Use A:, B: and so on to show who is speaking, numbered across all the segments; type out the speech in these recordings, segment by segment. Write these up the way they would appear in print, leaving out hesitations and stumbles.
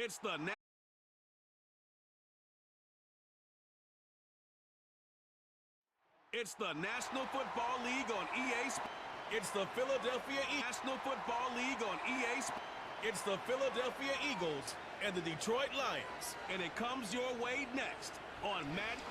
A: It's the National Football League on EA Sports. It's the Philadelphia National Football League on EA Sports. It's the Philadelphia Eagles and the Detroit Lions. And it comes your way next on Madden.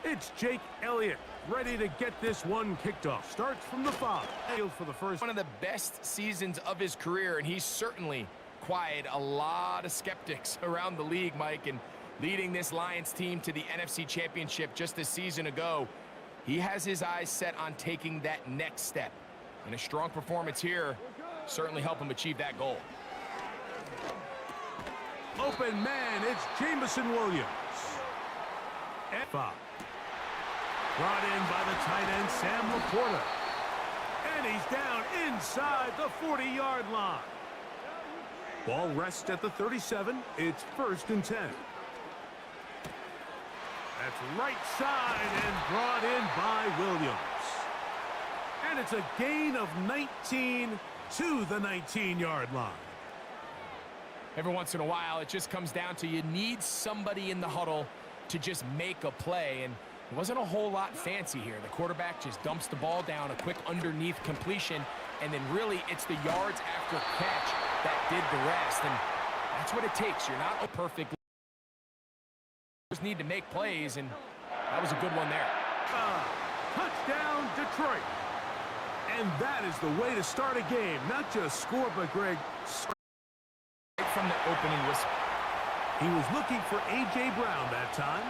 B: It's Jake Elliott, ready to get this one kicked off. Starts from the 5. For the first.
C: One of the best seasons of his career, and he's certainly quieted a lot of skeptics around the league, Mike, and leading this Lions team to the NFC Championship just a season ago. He has his eyes set on taking that next step, and a strong performance here certainly help him achieve that goal.
B: Open man, it's Jameson Williams. And 5. Brought in by the tight end, Sam Laporta. And he's down inside the 40-yard line. Ball rests at the 37. It's 1st and 10. That's right side and brought in by Williams. And it's a gain of 19 to the 19-yard line.
C: Every once in a while, it just comes down to you need somebody in the huddle to just make a play, and it wasn't a whole lot fancy here. The quarterback just dumps the ball down, a quick underneath completion, and then really it's the yards after catch that did the rest, and that's what it takes. You're not perfect. You just need to make plays, and that was a good one there.
B: Touchdown, Detroit. And that is the way to start a game. Not just score, but Greg,
C: right from the opening whistle.
B: He was looking for A.J. Brown that time.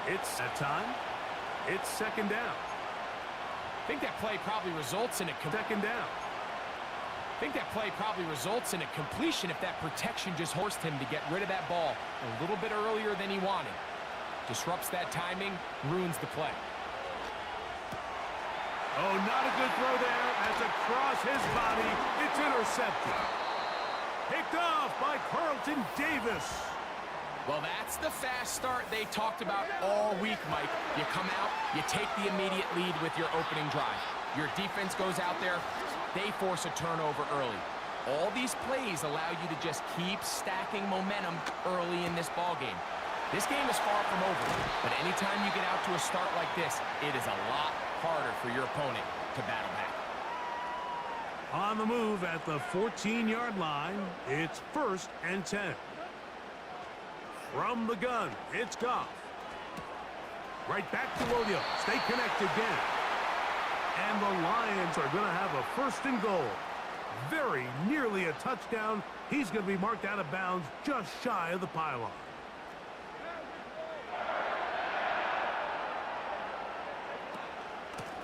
B: It's second down.
C: I think that play probably results in a
B: second down.
C: I think that play probably results in a completion if that protection just forced him to get rid of that ball a little bit earlier than he wanted. Disrupts that timing, ruins the play.
B: Oh, not a good throw there. As across his body, it's intercepted. Picked off by Carlton Davis.
C: Well, that's the fast start they talked about all week, Mike. You come out, you take the immediate lead with your opening drive. Your defense goes out there, they force a turnover early. All these plays allow you to just keep stacking momentum early in this ball game. This game is far from over, but anytime you get out to a start like this, it is a lot harder for your opponent to battle back.
B: On the move at the 14-yard line, it's 1st and 10. From the gun, it's Goff. Right back to Williams. They connect again. And the Lions are going to have a 1st and goal. Very nearly a touchdown. He's going to be marked out of bounds just shy of the pylon.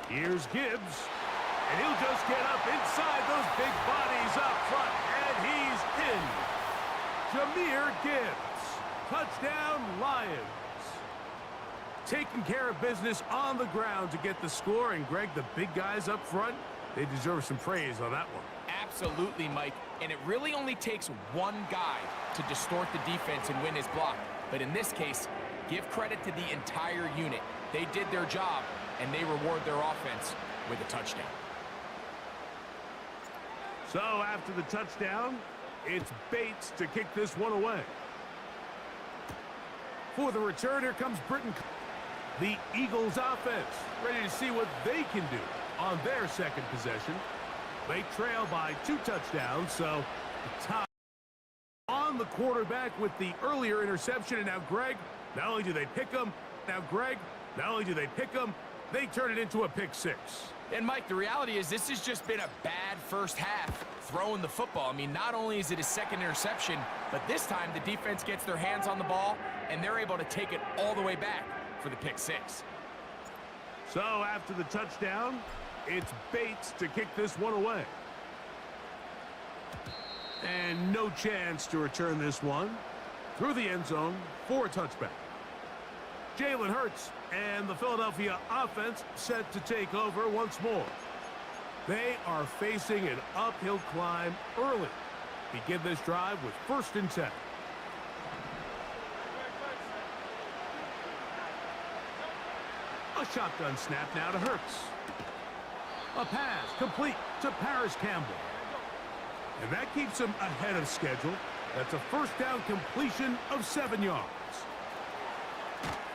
B: Here's Gibbs. And he'll just get up inside those big bodies up front. And he's in. Jahmyr Gibbs. Touchdown, Lions. Taking care of business on the ground to get the score. And, Greg, the big guys up front, they deserve some praise on that one.
C: Absolutely, Mike. And it really only takes one guy to distort the defense and win his block. But in this case, give credit to the entire unit. They did their job, and they reward their offense with a touchdown.
B: So after the touchdown, it's Bates to kick this one away. For the return, here comes Britton. The Eagles offense ready to see what they can do on their second possession. They trail by 2 touchdowns, so the top on the quarterback with the earlier interception. And now, Greg, not only do they pick him, they turn it into a pick 6.
C: And, Mike, the reality is this has just been a bad first half throwing the football. I mean, not only is it his second interception, but this time the defense gets their hands on the ball, and they're able to take it all the way back for the pick 6.
B: So after the touchdown, it's Bates to kick this one away. And no chance to return this one through the end zone for a touchback. Jalen Hurts and the Philadelphia offense set to take over once more. They are facing an uphill climb early. Begin this drive with 1st and 10. A shotgun snap now to Hurts. A pass complete to Paris Campbell. And that keeps him ahead of schedule. That's a 1st down completion of 7 yards.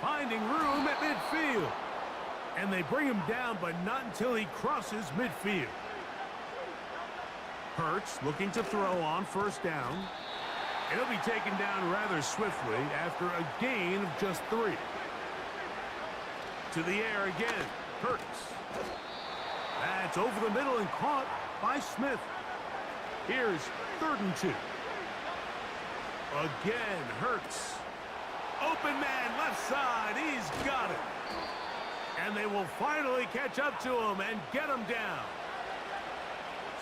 B: Finding room at midfield. And they bring him down, but not until he crosses midfield. Hurts looking to throw on 1st down. And he'll be taken down rather swiftly after a gain of just 3. To the air again. Hurts. That's over the middle and caught by Smith. Here's 3rd and 2. Again, Hurts. Open man, left side. He's got it. And they will finally catch up to him and get him down.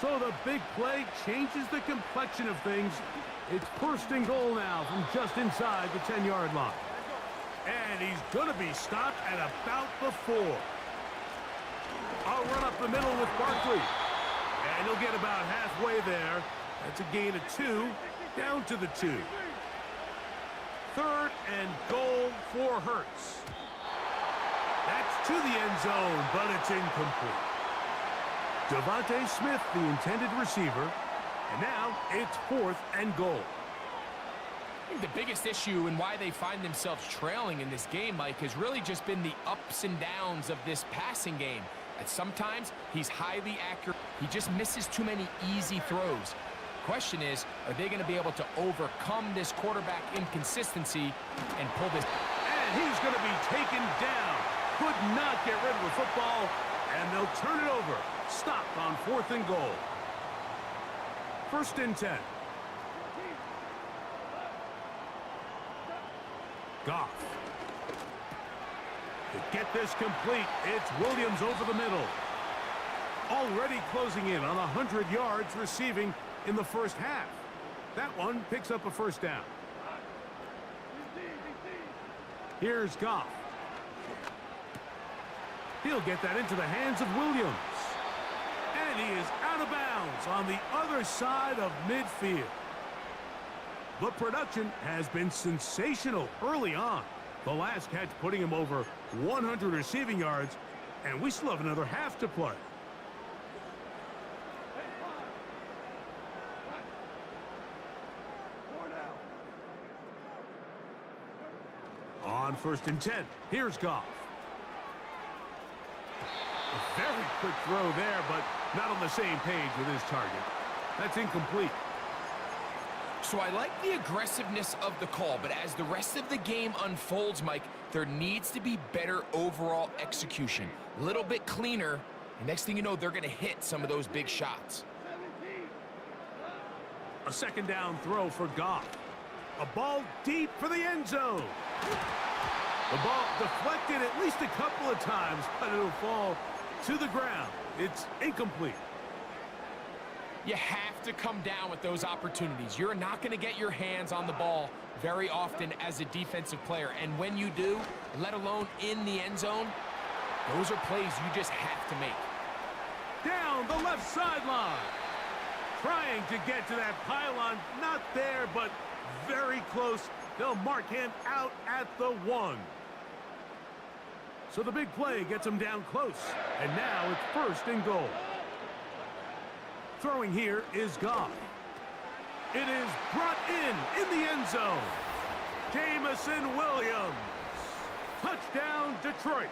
B: So the big play changes the complexion of things. It's 1st and goal now from just inside the 10-yard line. And he's going to be stopped at about the 4. I'll run up the middle with Barkley. And he'll get about halfway there. That's a gain of 2, down to the 2. 3rd and goal for Hurts. That's to the end zone, but it's incomplete. Devontae Smith, the intended receiver. And now it's 4th and goal.
C: I think the biggest issue and why they find themselves trailing in this game, Mike, has really just been the ups and downs of this passing game. And sometimes he's highly accurate. He just misses too many easy throws. Question is, are they going to be able to overcome this quarterback inconsistency and pull this?
B: And he's going to be taken down. Could not get rid of the football, and they'll turn it over. Stop on 4th and goal. 1st and 10. Goff. To get this complete, it's Williams over the middle. Already closing in on 100 yards receiving in the first half. That one picks up a 1st down. Here's Goff. He'll get that into the hands of Williams. And he is out of bounds on the other side of midfield. The production has been sensational early on. The last catch putting him over 100 receiving yards, and we still have another half to play. On 1st and 10, here's Goff. A very quick throw there, but not on the same page with his target. That's incomplete.
C: So I like the aggressiveness of the call, but as the rest of the game unfolds, Mike, there needs to be better overall execution. A little bit cleaner, and next thing you know, they're going to hit some of those big shots.
B: A 2nd down throw for Goff. A ball deep for the end zone. The ball deflected at least a couple of times, but it'll fall to the ground. It's incomplete.
C: You have to come down with those opportunities. You're not going to get your hands on the ball very often as a defensive player. And when you do, let alone in the end zone, those are plays you just have to make.
B: Down the left sideline. Trying to get to that pylon. Not there, but very close. They'll mark him out at the 1. So the big play gets him down close. And now it's 1st and goal. Throwing here is Goff. It is brought in the end zone. Jameson Williams. Touchdown, Detroit.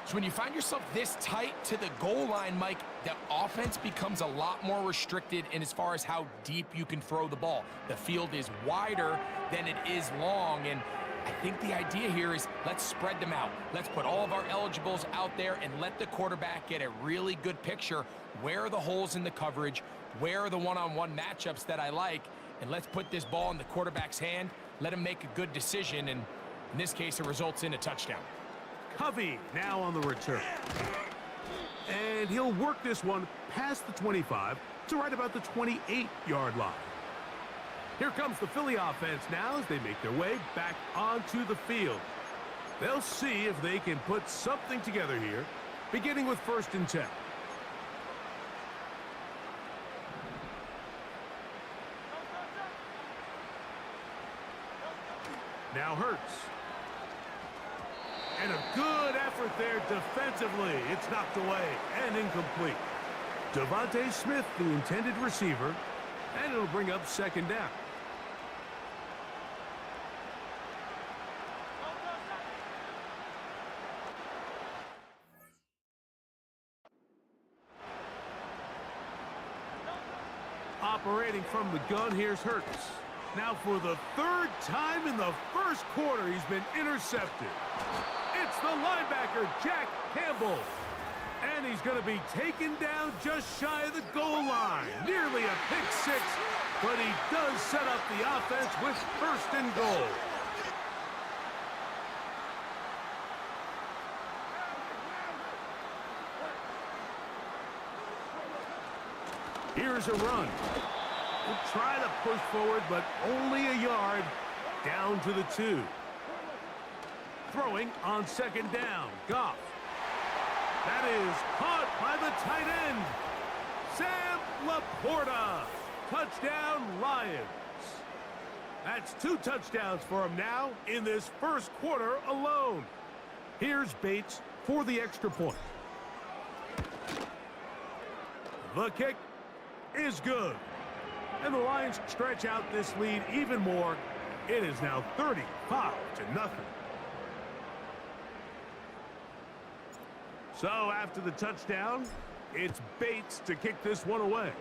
C: So when you find yourself this tight to the goal line, Mike, the offense becomes a lot more restricted in as far as how deep you can throw the ball. The field is wider than it is long, and I think the idea here is let's spread them out. Let's put all of our eligibles out there and let the quarterback get a really good picture. Where are the holes in the coverage? Where are the one-on-one matchups that I like? And let's put this ball in the quarterback's hand. Let him make a good decision, and in this case, it results in a touchdown.
B: Covey now on the return. And he'll work this one past the 25 to right about the 28-yard line. Here comes the Philly offense now as they make their way back onto the field. They'll see if they can put something together here, beginning with 1st and 10. Now Hurts. And a good effort there defensively. It's knocked away and incomplete. Devontae Smith, the intended receiver, and it'll bring up 2nd down. Operating from the gun, here's Hurts. Now for the 3rd time in the 1st quarter, he's been intercepted. It's the linebacker, Jack Campbell. And he's going to be taken down just shy of the goal line. Nearly a pick 6, but he does set up the offense with 1st and goal. Here's a run. We'll try to push forward, but only a yard down to the 2. Throwing on 2nd down. Goff. That is caught by the tight end. Sam Laporta. Touchdown, Lions. That's 2 touchdowns for him now in this 1st quarter alone. Here's Bates for the extra point. The kick is good. And the Lions stretch out this lead even more. It is now 35-0. So after the touchdown, it's Bates to kick this one away.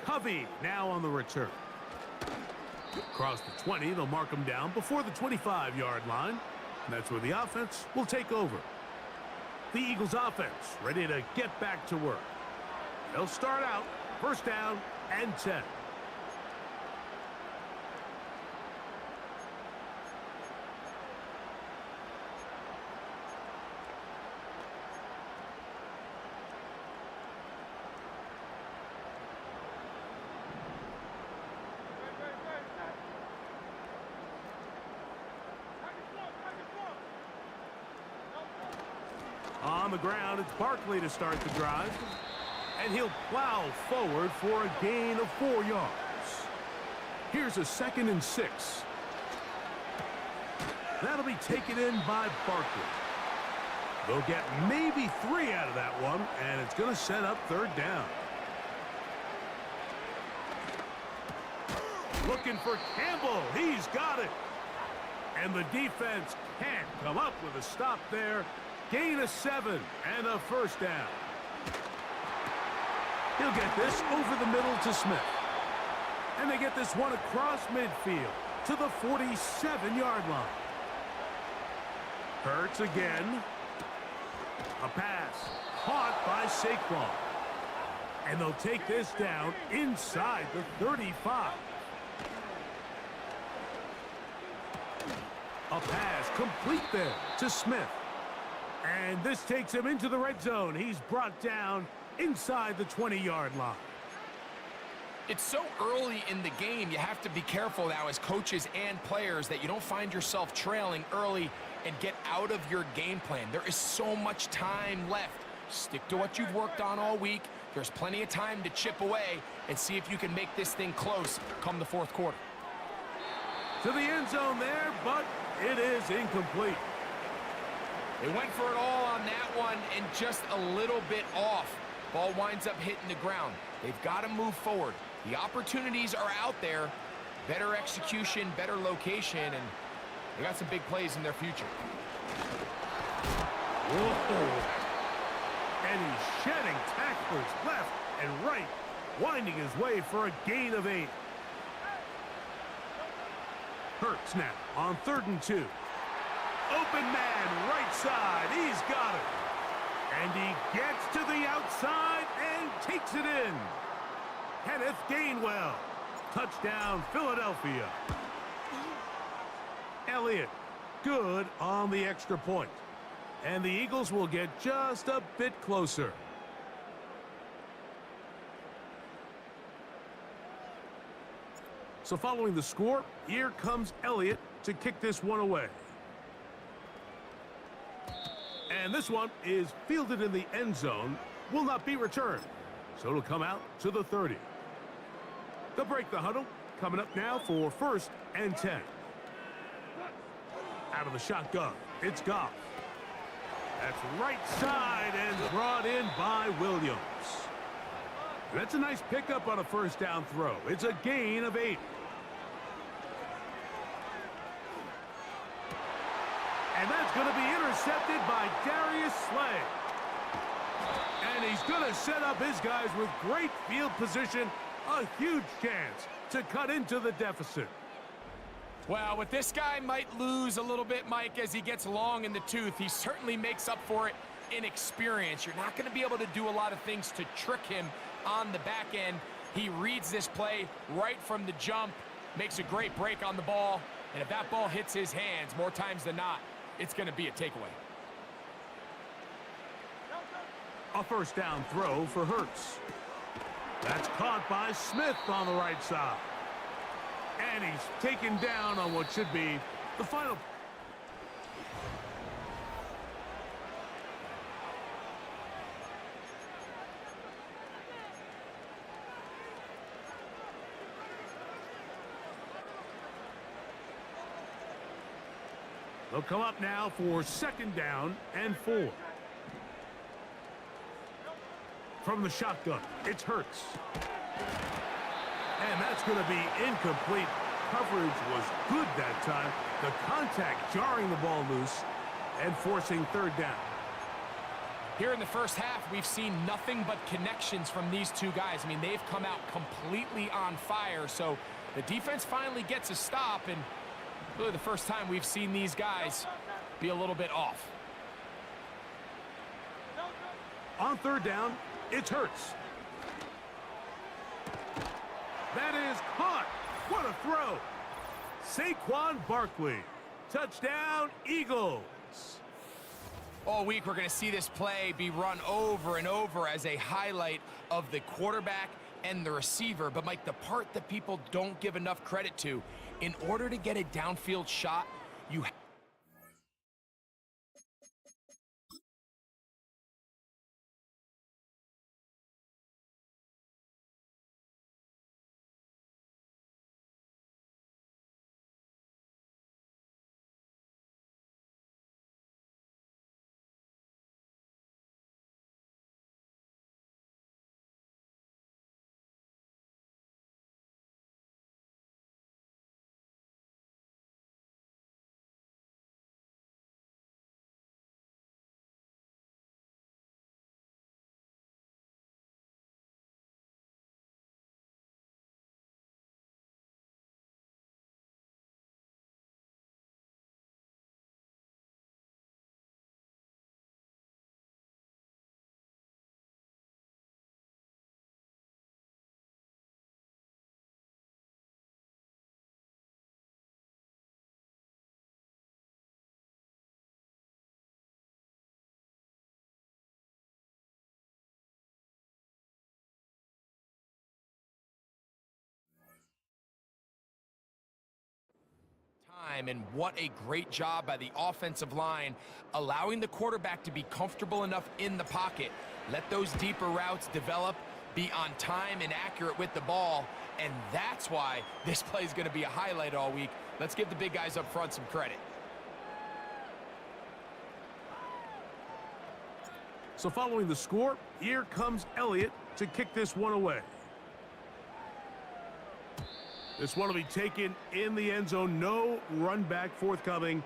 B: Covey now on the return. Across the 20, they'll mark him down before the 25-yard line. And that's where the offense will take over. The Eagles offense ready to get back to work. They'll start out first down and 10. On the ground, it's Barkley to start the drive. And he'll plow forward for a gain of 4 yards. Here's a 2nd and 6. That'll be taken in by Barkley. They'll get maybe 3 out of that one, and it's going to set up 3rd down. Looking for Campbell. He's got it. And the defense can't come up with a stop there. Gain of 7 and a 1st down. He'll get this over the middle to Smith. And they get this one across midfield to the 47-yard line. Hurts again. A pass caught by Saquon. And they'll take this down inside the 35. A pass complete there to Smith. And this takes him into the red zone. He's brought down inside the 20-yard line.
C: It's so early in the game, you have to be careful now as coaches and players that you don't find yourself trailing early and get out of your game plan. There is so much time left. Stick to what you've worked on all week. There's plenty of time to chip away and see if you can make this thing close come the 4th quarter.
B: To the end zone there, but it is incomplete.
C: They went for it all on that one and just a little bit off. Ball winds up hitting the ground. They've got to move forward. The opportunities are out there. Better execution, better location, and they got some big plays in their future.
B: Whoa. And he's shedding tacklers left and right, winding his way for a gain of 8. Hurts now on 3rd and 2. Open man, right side. He's got it. And he gets to the outside and takes it in. Kenneth Gainwell. Touchdown, Philadelphia. Elliott, good on the extra point. And the Eagles will get just a bit closer. So following the score, here comes Elliott to kick this one away. And this one is fielded in the end zone, will not be returned. So it'll come out to the 30. They'll break the huddle. Coming up now for 1st and 10. Out of the shotgun, it's Goff. That's right side and brought in by Williams. That's a nice pickup on a 1st down throw. It's a gain of 8. And that's going to be intercepted by Darius Slay. And he's going to set up his guys with great field position. A huge chance to cut into the deficit.
C: Well, with this guy might lose a little bit, Mike, as he gets long in the tooth. He certainly makes up for it in experience. You're not going to be able to do a lot of things to trick him on the back end. He reads this play right from the jump, makes a great break on the ball, and if that ball hits his hands more times than not, it's going to be a takeaway.
B: A 1st down throw for Hurts. That's caught by Smith on the right side. And he's taken down on what should be the final. They'll come up now for 2nd down and 4. from the shotgun. It's Hurts. And that's going to be incomplete. Coverage was good that time. The contact jarring the ball loose and forcing third down.
C: Here in the first half, we've seen nothing but connections from these two guys. I mean, they've come out completely on fire, so the defense finally gets a stop, and really the first time we've seen these guys be a little bit off.
B: On third down, it's Hurts. That is caught. What a throw. Saquon Barkley. Touchdown, Eagles.
C: All week, we're going to see this play be run over and over as a highlight of the quarterback and the receiver. But, Mike, the part that people don't give enough credit to, in order to get a downfield shot, you and what a great job by the offensive line, allowing the quarterback to be comfortable enough in the pocket, let those deeper routes develop, be on time and accurate with the ball, and that's why this play is going to be a highlight all week. Let's give the big guys up front some credit.
B: So following the score, here comes Elliott to kick this one away. This one will be taken in the end zone. No run back forthcoming.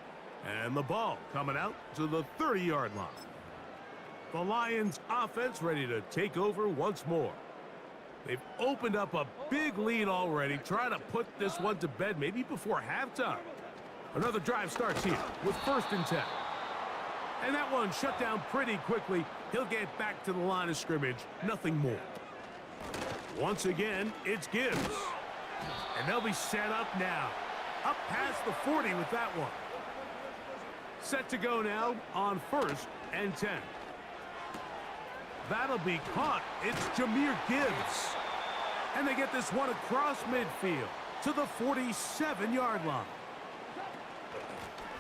B: And the ball coming out to the 30-yard line. The Lions offense ready to take over once more. They've opened up a big lead already, trying to put this one to bed maybe before halftime. Another drive starts here with 1st and 10. And that one shut down pretty quickly. He'll get back to the line of scrimmage, nothing more. Once again, it's Gibbs. And they'll be set up now. Up past the 40 with that one. Set to go now on 1st and 10. That'll be caught. It's Jahmyr Gibbs. And they get this one across midfield to the 47-yard line.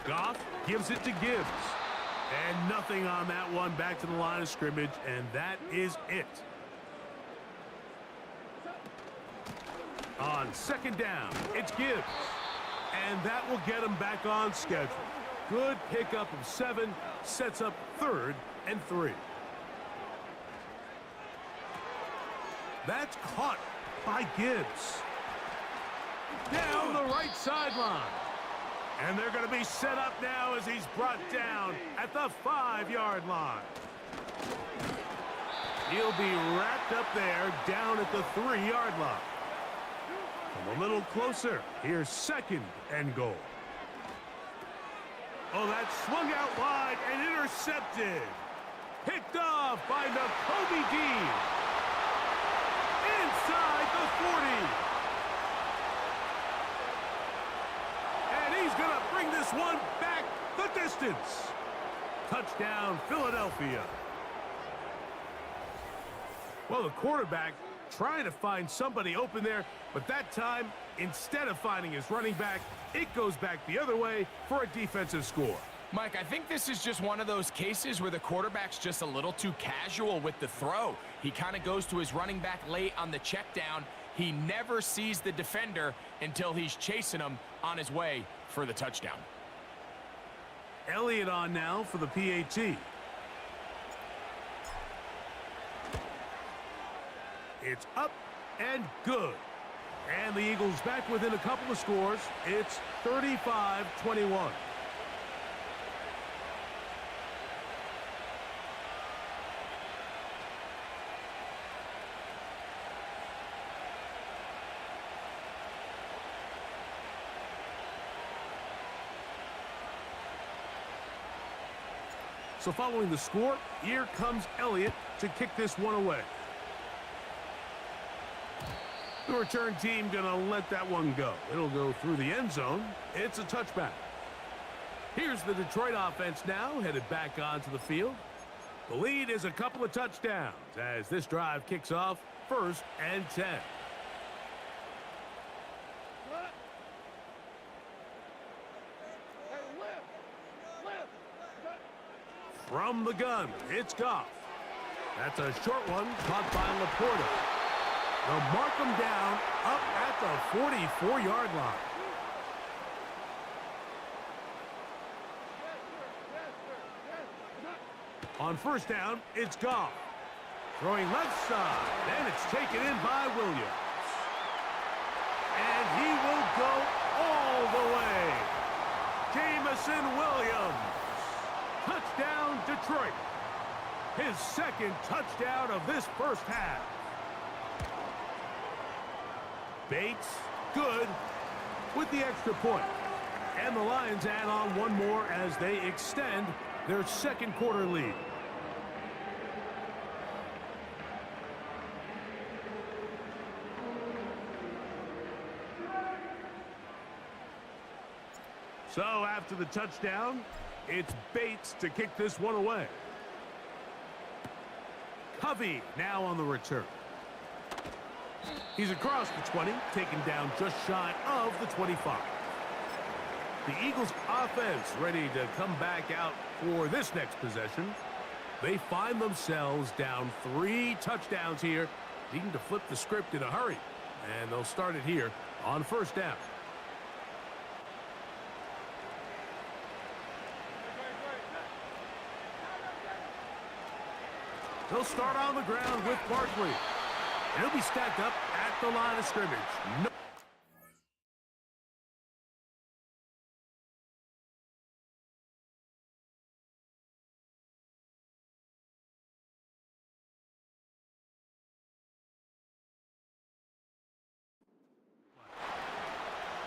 B: Goff gives it to Gibbs. And nothing on that one, back to the line of scrimmage, and that is it. On 2nd down, it's Gibbs. And that will get him back on schedule. Good pickup of 7, sets up 3rd and 3. That's caught by Gibbs. Down the right sideline. And they're going to be set up now as he's brought down at the 5-yard line. He'll be wrapped up there down at the 3-yard line. Come a little closer. Here's 2nd and goal. Oh, that swung out wide and intercepted. Picked off by Nakobe Dean. Inside the 40. And he's going to bring this one back the distance. Touchdown, Philadelphia. Well, the quarterback trying to find somebody open there, but that time, instead of finding his running back, it goes back the other way for a defensive score.
C: Mike, I think this is just one of those cases where the quarterback's just a little too casual with the throw. He kind of goes to his running back late on the check down. He never sees the defender until he's chasing him on his way for the touchdown.
B: Elliott on now for the PAT. It's up and good. And the Eagles back within a couple of scores. It's 35-21. So following the score, here comes Elliott to kick this one away. The return team going to let that one go. It'll go through the end zone. It's a touchback. Here's the Detroit offense now, headed back onto the field. The lead is a couple of touchdowns as this drive kicks off 1st and 10. From the gun, it's Goff. That's a short one caught by Laporta. They'll mark him down up at the 44-yard line. On 1st down, it's Goff. Throwing left side, and it's taken in by Williams. And he will go all the way. Jameson Williams. Touchdown, Detroit. His 2nd touchdown of this first half. Bates, good, with the extra point. And the Lions add on one more as they extend their 2nd quarter lead. So after the touchdown, it's Bates to kick this one away. Covey now on the return. He's across the 20, taken down just shy of the 25. The Eagles offense ready to come back out for this next possession. They find themselves down 3 touchdowns here, needing to flip the script in a hurry. And they'll start it here on 1st down. They'll start on the ground with Barkley. And he'll be stacked up at the line of scrimmage. No.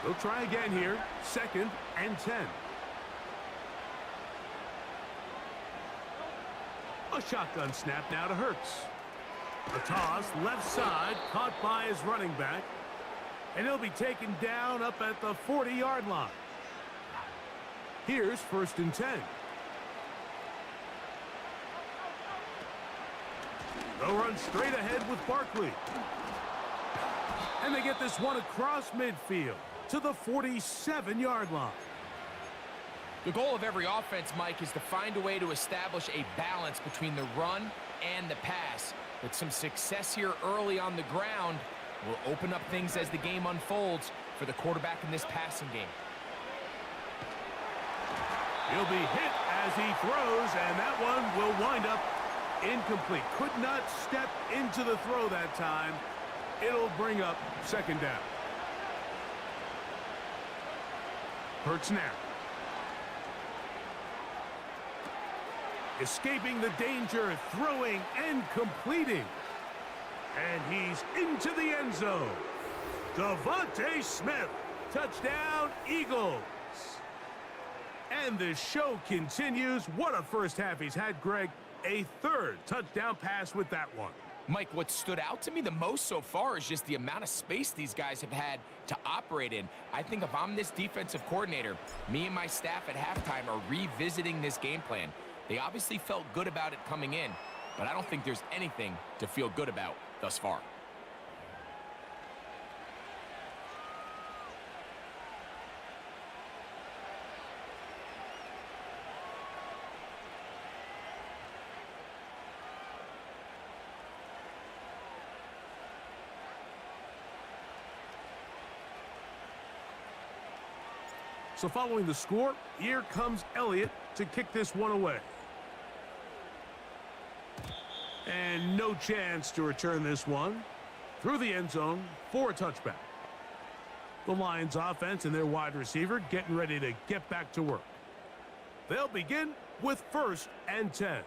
B: They'll try again here. 2nd and 10. A shotgun snap now to Hurts. A toss left side caught by his running back. And he'll be taken down up at the 40-yard line. Here's 1st and 10. They'll run straight ahead with Barkley. And they get this one across midfield to the 47-yard line.
C: The goal of every offense, Mike, is to find a way to establish a balance between the run and the pass. But some success here early on the ground will open up things as the game unfolds for the quarterback in this passing game.
B: He'll be hit as he throws, and that one will wind up incomplete. Could not step into the throw that time. It'll bring up 2nd down. Hurts now. Escaping the danger, throwing and completing. And he's into the end zone. Devontae Smith, touchdown Eagles. And the show continues. What a first half he's had, Greg. A 3rd touchdown pass with that one.
C: Mike, what stood out to me the most so far is just the amount of space these guys have had to operate in. I think if I'm this defensive coordinator, me and my staff at halftime are revisiting this game plan. They obviously felt good about it coming in, but I don't think there's anything to feel good about thus far.
B: So following the score, here comes Elliott to kick this one away. And no chance to return this one. through the end zone for a touchback. The Lions offense and their wide receiver getting ready to get back to work. They'll begin with 1st and 10.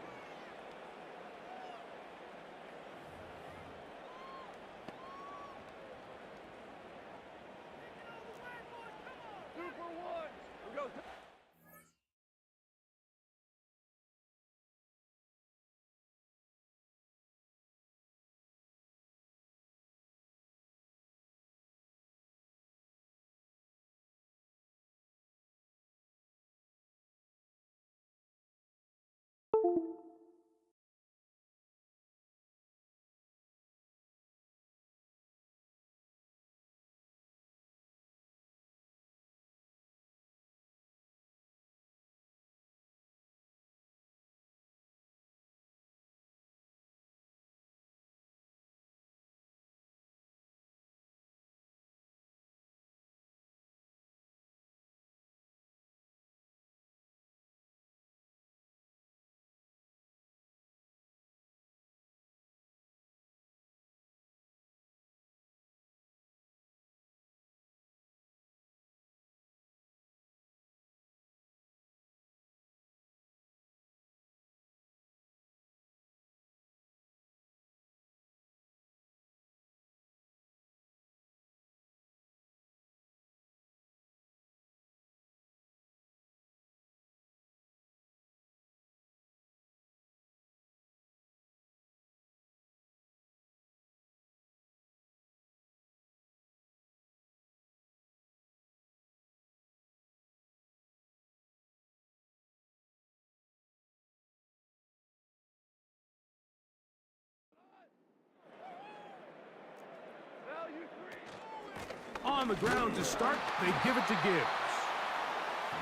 B: On the ground to start, they give it to Gibbs.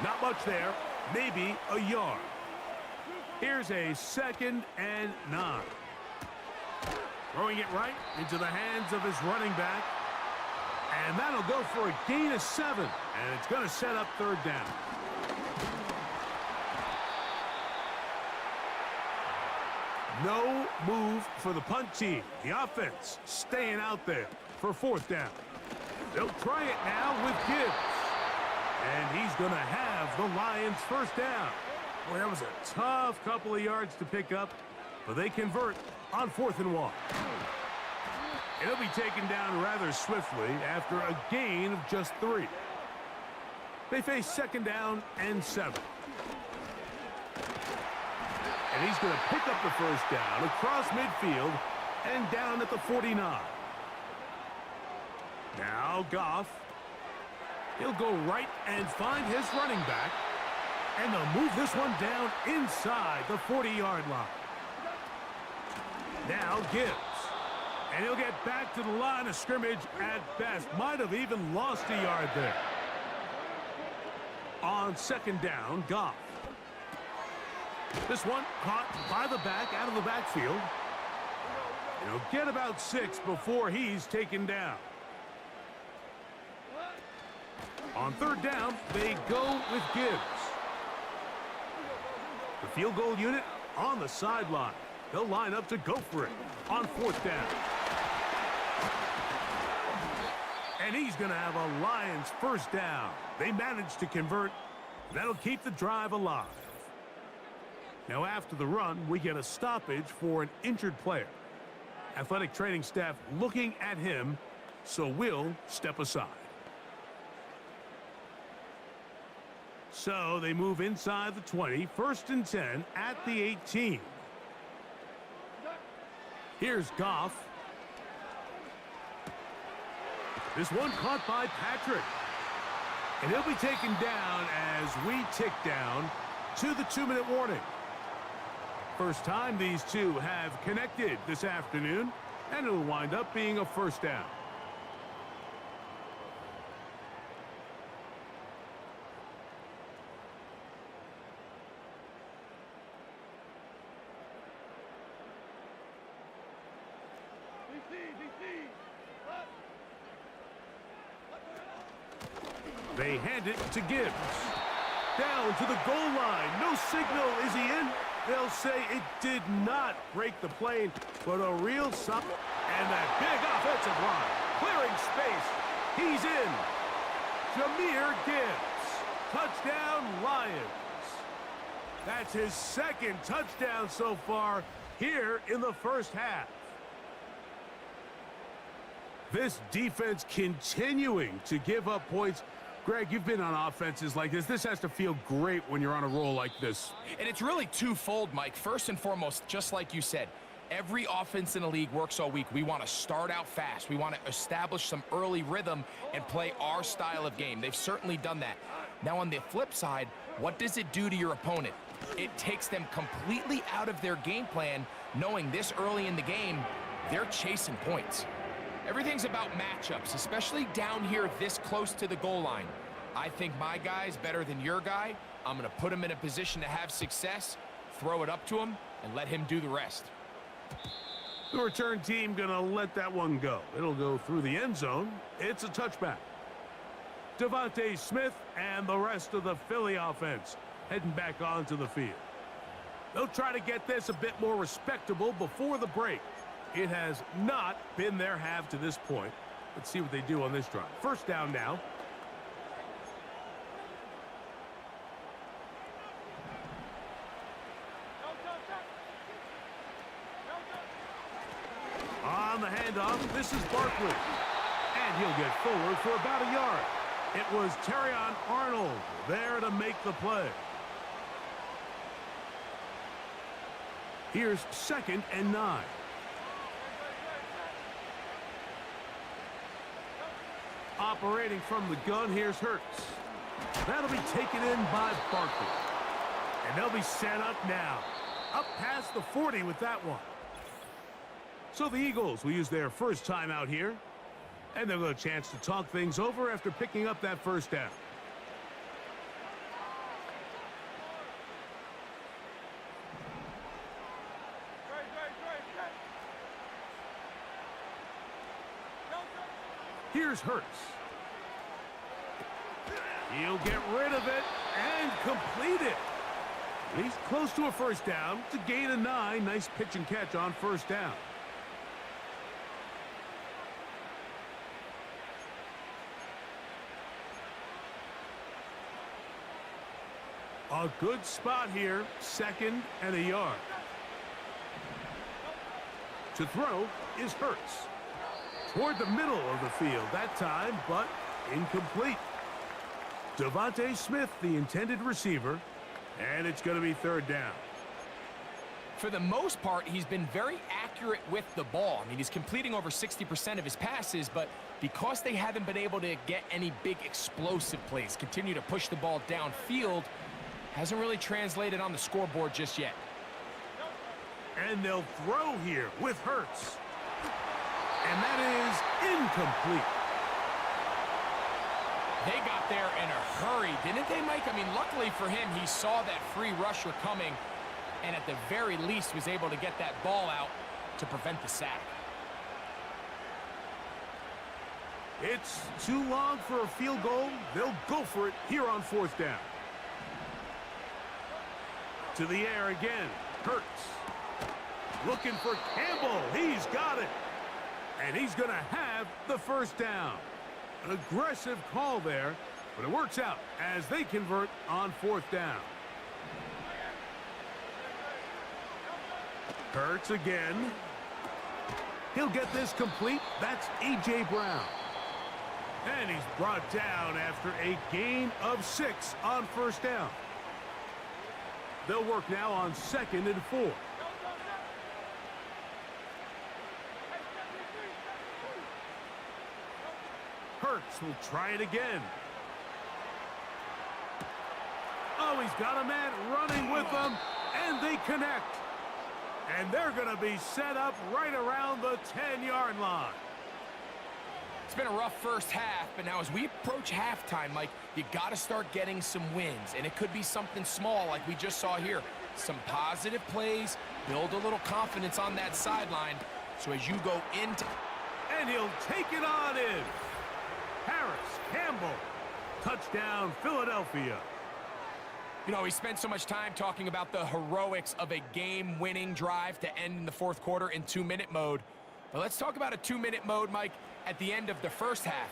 B: Not much there, maybe a yard. Here's a 2nd and 9. Throwing it right into the hands of his running back. And that'll go for a gain of 7. And it's going to set up 3rd down. No move for the punt team. The offense staying out there for 4th down. They'll try it now with Gibbs. And he's going to have the Lions' 1st down. Boy, that was a tough couple of yards to pick up, but they convert on 4th and 1. It'll be taken down rather swiftly after a gain of just 3. They face 2nd down and 7. And he's going to pick up the 1st down across midfield and down at the 49. Now Goff. He'll go right and find his running back. And they'll move this one down inside the 40-yard line. Now Gibbs. And he'll get back to the line of scrimmage at best. Might have even lost a yard there. On 2nd down, Goff. This one caught by the back out of the backfield. He'll get about 6 before he's taken down. On 3rd down, they go with Gibbs. The field goal unit on the sideline. They'll line up to go for it on 4th down. And he's going to have a Lions 1st down. They managed to convert. That'll keep the drive alive. Now after the run, we get a stoppage for an injured player. Athletic training staff looking at him, so we'll step aside. So they move inside the 20, 1st and 10 at the 18. Here's Goff. This one caught by Patrick. And he'll be taken down as we tick down to the 2-minute warning. First time these two have connected this afternoon, and it'll wind up being a 1st down. They hand it to Gibbs. Down to the goal line. No signal. Is he in? They'll say it did not break the plane, but a real stop. And that big offensive line. Clearing space. He's in. Jahmyr Gibbs. Touchdown, Lions. That's his second touchdown so far here in the first half. This defense continuing to give up points. Greg, you've been on offenses like this. This has to feel great when you're on a roll like this.
C: And it's really twofold, Mike. First and foremost, just like you said, every offense in the league works all week. We want to start out fast. We want to establish some early rhythm and play our style of game. They've certainly done that. Now, on the flip side, what does it do to your opponent? It takes them completely out of their game plan, knowing this early in the game, they're chasing points. Everything's about matchups, especially down here this close to the goal line. I think my guy's better than your guy. I'm going to put him in a position to have success, throw it up to him, and let him do the rest.
B: The return team going to let that one go. It'll go through the end zone. It's a touchback. Devontae Smith and the rest of the Philly offense heading back onto the field. They'll try to get this a bit more respectable before the break. It has not been their half to this point. Let's see what they do on this drive. First down now. On the handoff, this is Barkley. And he'll get forward for about a yard. It was Terrion Arnold there to make the play. Here's 2nd and 9. Operating from the gun, here's Hurts. That'll be taken in by Barkley. And they'll be set up now. Up past the 40 with that one. So the Eagles will use their first time out here. And they'll get a chance to talk things over after picking up that first down. Here's Hurts. He'll get rid of it and complete it. He's close to a first down to gain a 9. Nice pitch and catch on first down. A good spot here, 2nd and a yard. To throw is Hurts. Toward the middle of the field that time, but incomplete. Devontae Smith, the intended receiver, and it's going to be 3rd down.
C: For the most part, he's been very accurate with the ball. I mean, he's completing over 60% of his passes, but because they haven't been able to get any big explosive plays, continue to push the ball downfield, hasn't really translated on the scoreboard just yet.
B: And they'll throw here with Hurts. And that is incomplete.
C: They got there in a hurry, didn't they, Mike? I mean, luckily for him, he saw that free rusher coming and at the very least was able to get that ball out to prevent the sack.
B: It's too long for a field goal. They'll go for it here on 4th down. To the air again. Hurts. Looking for Campbell. He's got it. And he's going to have the first down. An aggressive call there, but it works out as they convert on 4th down. Hurts again. He'll get this complete. That's A.J. Brown. And he's brought down after a gain of 6 on first down. They'll work now on 2nd and 4. Hurts will try it again. Oh, he's got a man running with them, and they connect. And they're going to be set up right around the 10-yard line.
C: It's been a rough first half, but now as we approach halftime, Mike, you got to start getting some wins. And it could be something small like we just saw here. Some positive plays, build a little confidence on that sideline. So as you go into...
B: And he'll take it on in. Harris, Campbell, touchdown, Philadelphia.
C: You know, we spent so much time talking about the heroics of a game-winning drive to end in the 4th quarter in 2-minute mode. But let's talk about a 2-minute mode, Mike, at the end of the first half.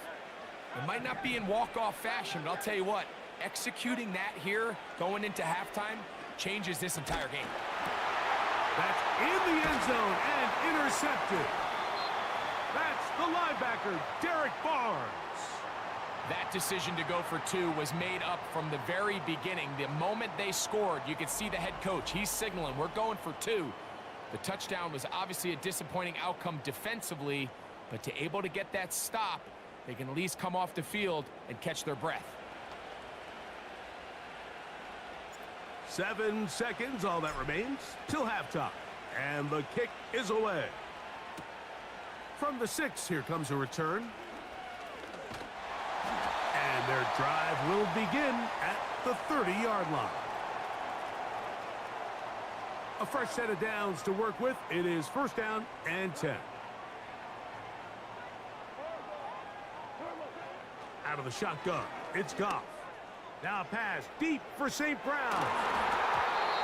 C: It might not be in walk-off fashion, but I'll tell you what, executing that here, going into halftime, changes this entire game.
B: That's in the end zone and intercepted. That's the linebacker, Derek Barnes.
C: That decision to go for 2 was made up from the very beginning. The moment they scored, you could see the head coach. He's signaling, we're going for 2. The touchdown was obviously a disappointing outcome defensively, but to able to get that stop, they can at least come off the field and catch their breath.
B: 7 seconds, all that remains, till halftime. And the kick is away. From the 6, here comes a return. And their drive will begin at the 30-yard line. A fresh set of downs to work with. It is 1st down and 10. Out of the shotgun, it's Goff. Now a pass deep for St. Brown.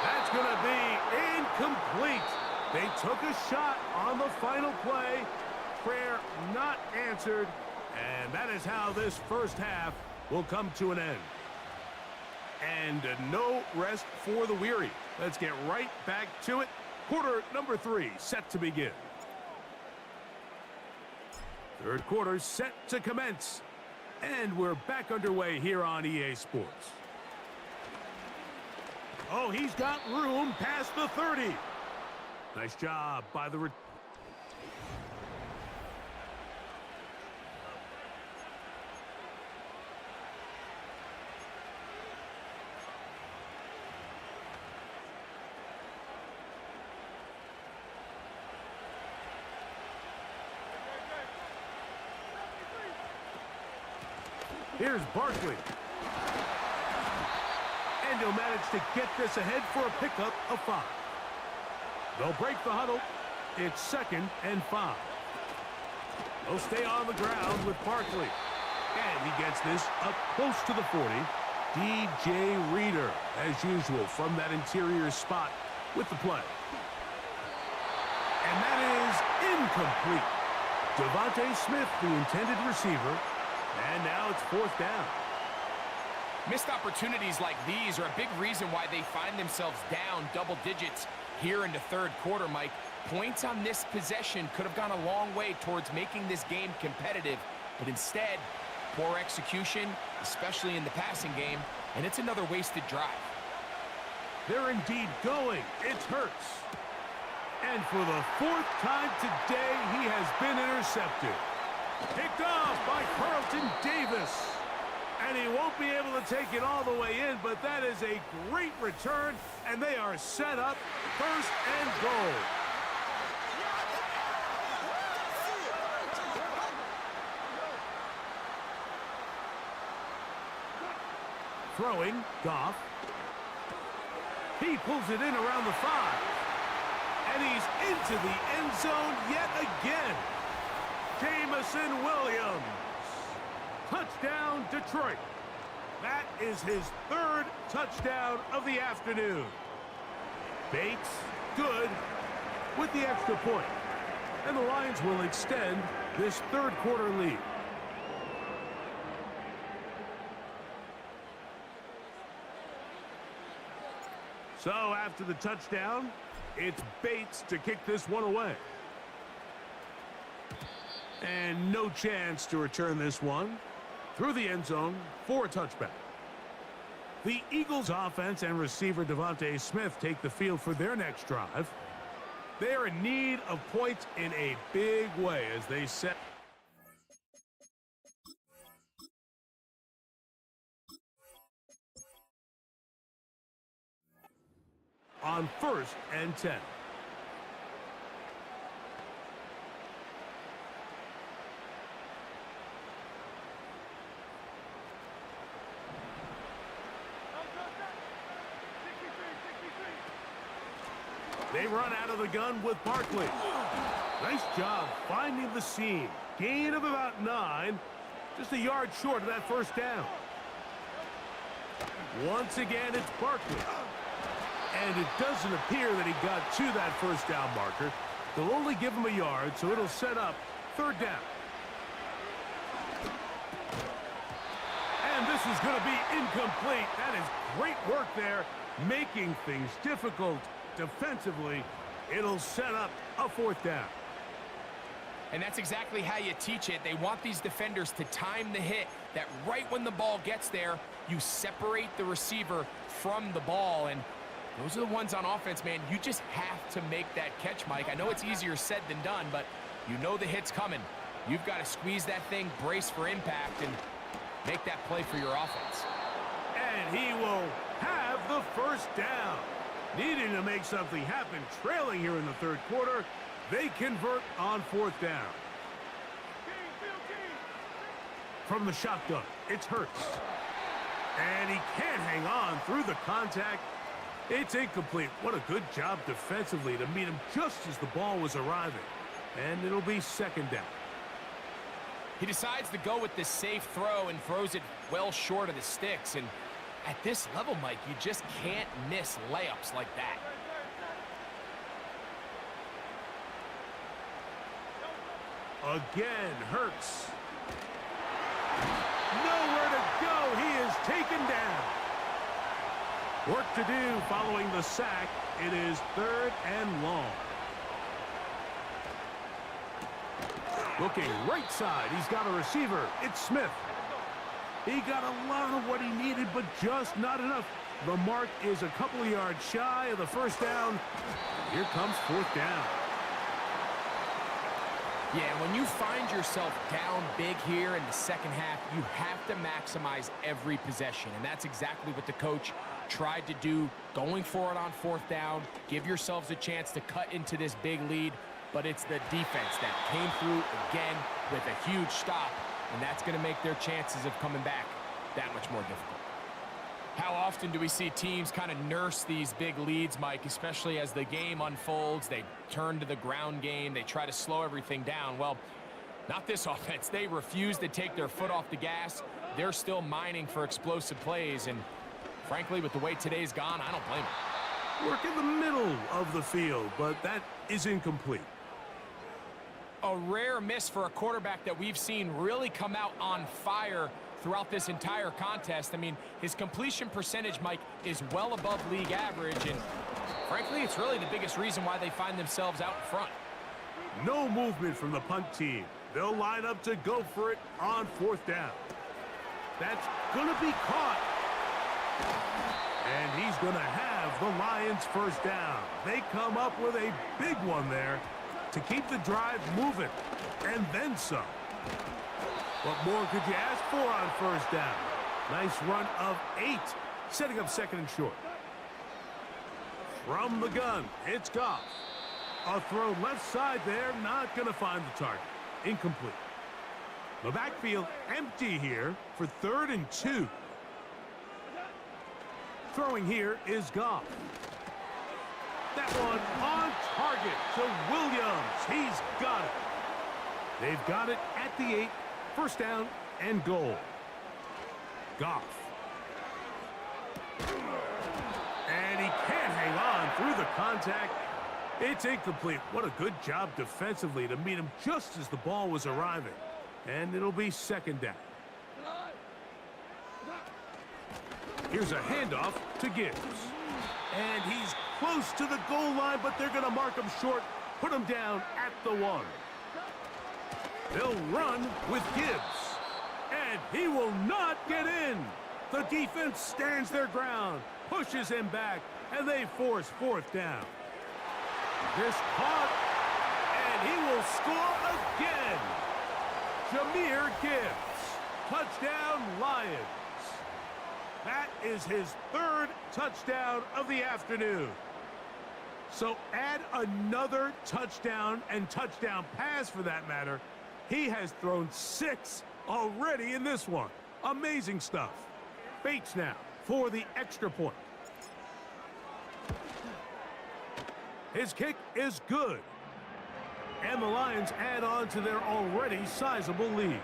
B: That's going to be incomplete. They took a shot on the final play. Prayer not answered. And that is how this first half will come to an end. And no rest for the weary. Let's get right back to it. Quarter number 3 set to begin. Third quarter set to commence. And we're back underway here on EA Sports. Oh, he's got room past the 30. Nice job by the... Here's Barkley. And he'll manage to get this ahead for a pickup of 5. They'll break the huddle. It's 2nd and 5. They'll stay on the ground with Barkley. And he gets this up close to the 40. DJ Reader, as usual, from that interior spot with the play. And that is incomplete. Devontae Smith, the intended receiver. And now it's 4th down.
C: Missed opportunities like these are a big reason why they find themselves down double digits here in the third quarter, Mike. Points on this possession could have gone a long way towards making this game competitive, but instead, poor execution, especially in the passing game, and it's another wasted drive.
B: They're indeed going. It's Hurts. And for the 4th time today, he has been intercepted. Picked off by Carlton Davis. And he won't be able to take it all the way in, but that is a great return, and they are set up 1st and goal. Throwing, Goff. He pulls it in around the 5. And he's into the end zone yet again. Jameson Williams. Touchdown, Detroit. That is his 3rd touchdown of the afternoon. Bates, good, with the extra point. And the Lions will extend this third quarter lead. So after the touchdown, it's Bates to kick this one away. And no chance to return this one through the end zone for a touchback. The Eagles offense and receiver Devontae Smith take the field for their next drive. They are in need of points in a big way as they set. On 1st and 10. They run out of the gun with Barkley. Nice job finding the seam. Gain of about 9. Just a yard short of that 1st down. Once again, it's Barkley. And it doesn't appear that he got to that 1st down marker. They'll only give him a yard, so it'll set up third down. And this is going to be incomplete. That is great work there, making things difficult defensively. It'll set up a fourth down.
C: And that's exactly how you teach it. They want these defenders to time the hit, that right when the ball gets there, you separate the receiver from the ball. And those are the ones on offense, man. You just have to make that catch, Mike. I know it's easier said than done, but you know the hit's coming. You've got to squeeze that thing, brace for impact, and make that play for your offense.
B: And he will have the first down. Needing to make something happen, trailing here in the third quarter. They convert on fourth down. From the shotgun, it's Hurts. And he can't hang on through the contact. It's incomplete. What a good job defensively to meet him just as the ball was arriving. And it'll be second down.
C: He decides to go with this safe throw and throws it well short of the sticks. And at this level, Mike, you just can't miss layups like that.
B: Again, Hurts. Nowhere to go. He is taken down. Work to do following the sack. It is third and long. Looking right side. He's got a receiver. It's Smith. He got a lot of what he needed, but just not enough. The mark is a couple of yards shy of the first down. Here comes fourth down.
C: Yeah, when you find yourself down big here in the second half, you have to maximize every possession. And that's exactly what the coach tried to do, going for it on fourth down. Give yourselves a chance to cut into this big lead. But it's the defense that came through again with a huge stop. And that's going to make their chances of coming back that much more difficult. How often do we see teams kind of nurse these big leads, Mike, especially as the game unfolds? They turn to the ground game. They try to slow everything down. Well, not this offense. They refuse to take their foot off the gas. They're still mining for explosive plays. And frankly, with the way today's gone, I don't blame them.
B: Work in the middle of the field, but that is incomplete.
C: A rare miss for a quarterback that we've seen really come out on fire throughout this entire contest. I mean, his completion percentage, Mike, is well above league average, and frankly, it's really the biggest reason why they find themselves out in front.
B: No movement from the punt team. They'll line up to go for it on fourth down. That's going to be caught. And he's going to have the Lions first down. They come up with a big one there to keep the drive moving, and then some. What more could you ask for on first down? Nice run of 8, setting up second and short. From the gun, it's Goff. A throw left side there, not going to find the target. Incomplete. The backfield empty here for 3rd and 2. Throwing here is Goff. That one on target to Williams. He's got it. They've got it at the 8. First down and goal. Goff. And he can't hang on through the contact. It's incomplete. What a good job defensively to meet him just as the ball was arriving. And it'll be second down. Here's a handoff to Gibbs. And he's close to the goal line, but they're going to mark him short, put him down at the 1. They'll run with Gibbs. And he will not get in. The defense stands their ground, pushes him back, and they force fourth down. This caught, and he will score again. Jahmyr Gibbs. Touchdown, Lions. That is his 3rd touchdown of the afternoon. So add another touchdown and touchdown pass for that matter. He has thrown 6 already in this one. Amazing stuff. Bates now for the extra point. His kick is good. And the Lions add on to their already sizable lead.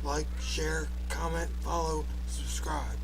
D: like, share, comment, follow, subscribe.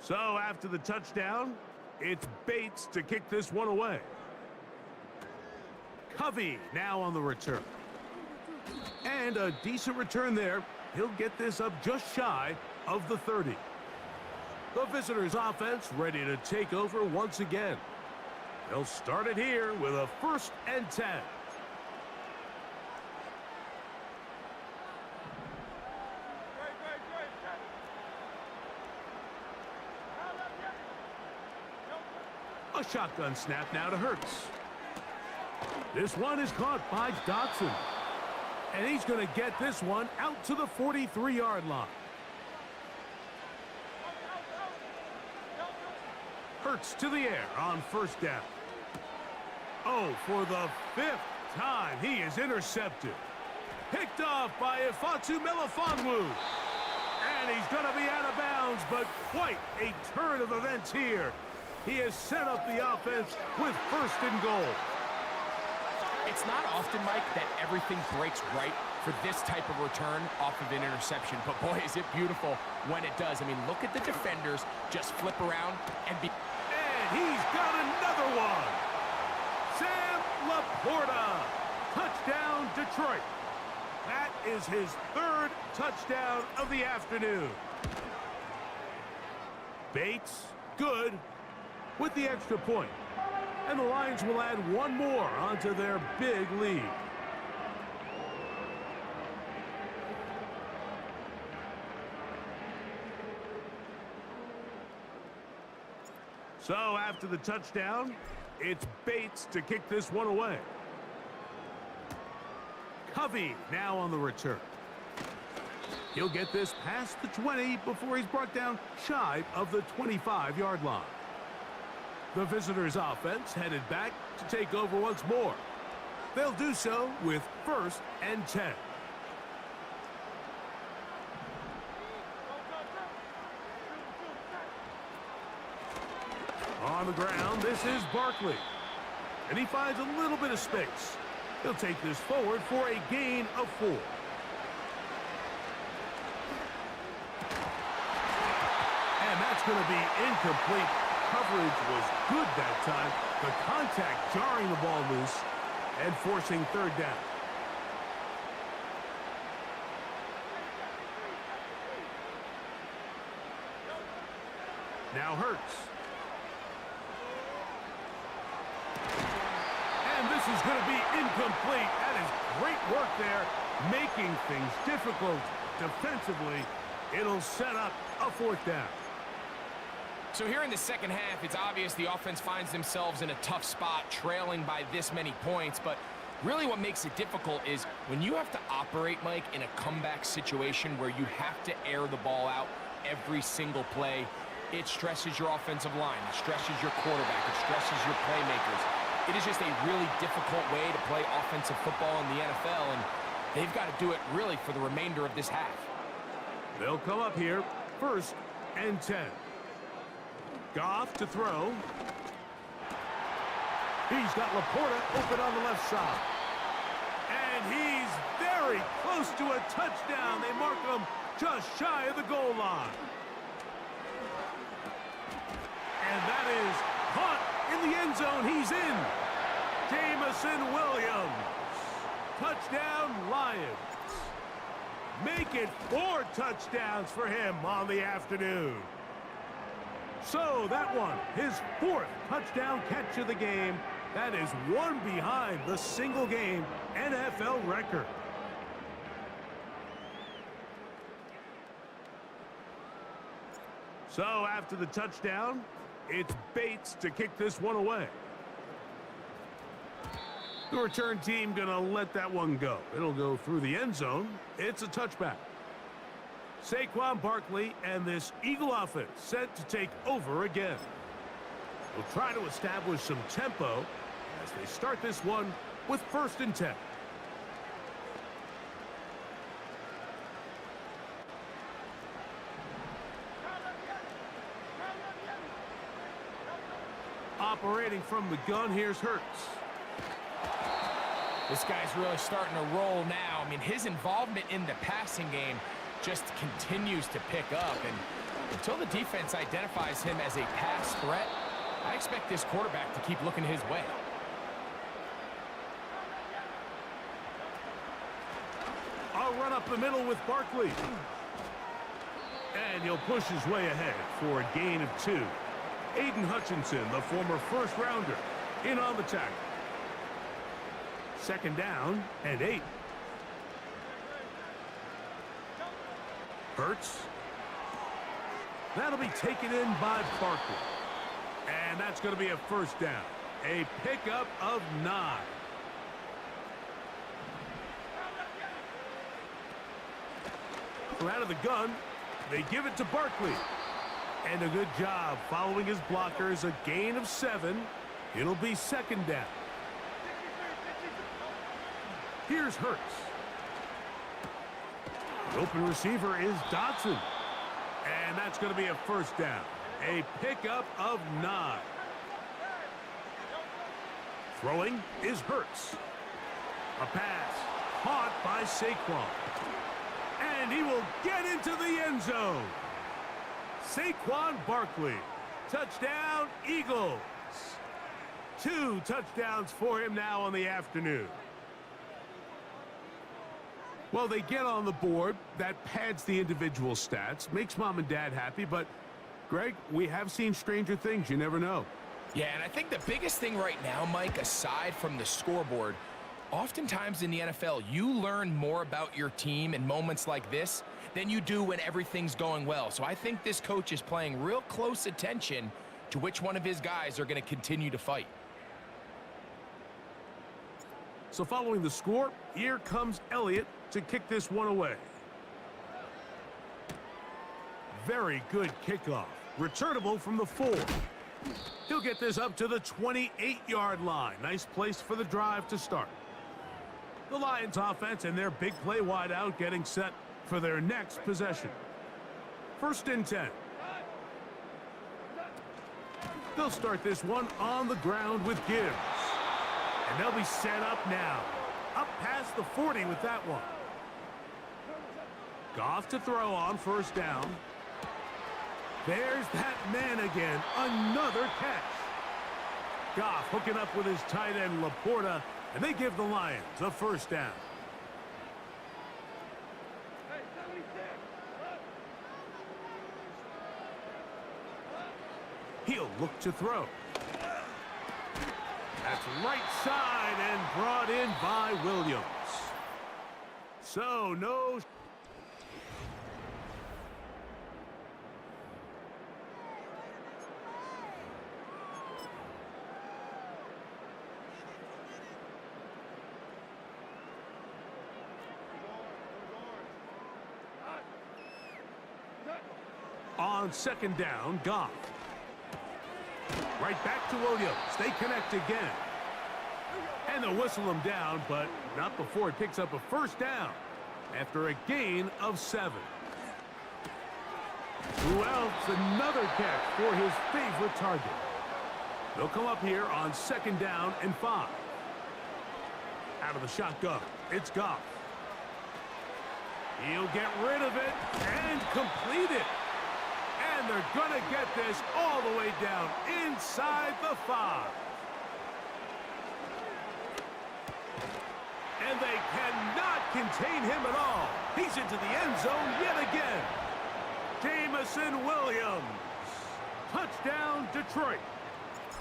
B: So after the touchdown, it's Bates to kick this one away. Covey now on the return. And a decent return there. He'll get this up just shy of the 30. The visitors' offense ready to take over once again. They'll start it here with a 1st and 10. A shotgun snap now to Hurts. This one is caught by Dotson. And he's going to get this one out to the 43-yard line. Hurts to the air on 1st down. Oh, for the 5th time, he is intercepted. Picked off by Ifeatu Melifonwu. And he's going to be out of bounds, but quite a turn of events here. He has set up the offense with 1st and goal.
C: It's not often, Mike, that everything breaks right for this type of return off of an interception. But boy, is it beautiful when it does. I mean, look at the defenders just flip around and be...
B: And he's got another one. Sam Laporta. Touchdown, Detroit. That is his 3rd touchdown of the afternoon. Bates, good, with the extra point. And the Lions will add one more onto their big lead. So after the touchdown, it's Bates to kick this one away. Covey now on the return. He'll get this past the 20 before he's brought down shy of the 25-yard line. The visitors' offense headed back to take over once more. They'll do so with 1st and 10. On the ground, this is Barkley. And he finds a little bit of space. He'll take this forward for a gain of 4. And that's going to be incomplete. Coverage was good that time. The contact jarring the ball loose and forcing 3rd down. Now Hurts. And this is going to be incomplete. That is great work there, making things difficult defensively. It'll set up a 4th down.
C: So here in the second half, it's obvious the offense finds themselves in a tough spot, trailing by this many points. But really what makes it difficult is when you have to operate, Mike, in a comeback situation where you have to air the ball out every single play, it stresses your offensive line, it stresses your quarterback, it stresses your playmakers. It is just a really difficult way to play offensive football in the NFL, and they've got to do it really for the remainder of this half.
B: They'll come up here, 1st and 10. Goff to throw. He's got Laporta open on the left side. And he's very close to a touchdown. They mark him just shy of the goal line. And that is caught in the end zone. He's in. Jameson Williams. Touchdown, Lions. Make it 4 touchdowns for him on the afternoon. So that one, his 4th touchdown catch of the game. That is one behind the single-game NFL record. So after the touchdown, it's Bates to kick this one away. The return team gonna let that one go. It'll go through the end zone. It's a touchback. Saquon Barkley and this Eagle offense set to take over again. We'll try to establish some tempo as they start this one with 1st and 10. Operating from the gun, here's Hurts.
C: This guy's really starting to roll now. I mean, his involvement in the passing game just continues to pick up. And Until the defense identifies him as a pass threat, I expect this quarterback to keep looking his way.
B: I'll run up the middle with Barkley. And he'll push his way ahead for a gain of 2. Aiden Hutchinson, the former first-rounder, in on the tackle. 2nd down and 8. Hurts. That'll be taken in by Barkley. And that's going to be a 1st down. A pickup of 9. From out of the gun, they give it to Barkley. And a good job following his blockers. A gain of 7. It'll be 2nd down. Here's Hurts. The open receiver is Dotson. And that's going to be a 1st down. A pickup of 9. Throwing is Hurts. A pass caught by Saquon. And he will get into the end zone. Saquon Barkley. Touchdown, Eagles. 2 touchdowns for him now on the afternoon. Well, they get on the board. That pads the individual stats. Makes mom and dad happy. But, Greg, we have seen stranger things. You never know.
C: Yeah, and I think the biggest thing right now, Mike, aside from the scoreboard, oftentimes in the NFL, you learn more about your team in moments like this than you do when everything's going well. So I think this coach is paying real close attention to which one of his guys are going to continue to fight.
B: So following the score, here comes Elliott to kick this one away. Very good kickoff. Returnable from the 4. He'll get this up to the 28-yard line. Nice place for the drive to start. The Lions offense and their big play wideout getting set for their next possession. 1st and 10. They'll start this one on the ground with Gibbs. And they'll be set up now. Up past the 40 with that one. Goff to throw on 1st down. There's that man again. Another catch. Goff hooking up with his tight end Laporta. And they give the Lions a 1st down. He'll look to throw. That's right side and brought in by Williams. So no. On 2nd down, Goff. Right back to Williams. They connect again. And they'll whistle him down, but not before he picks up a 1st down after a gain of 7. Who else? Another catch for his favorite target. They'll come up here on 2nd down and 5. Out of the shotgun, it's Goff. He'll get rid of it and complete it. And they're going to get this all the way down inside the 5. And they cannot contain him at all. He's into the end zone yet again. Jameson Williams. Touchdown, Detroit.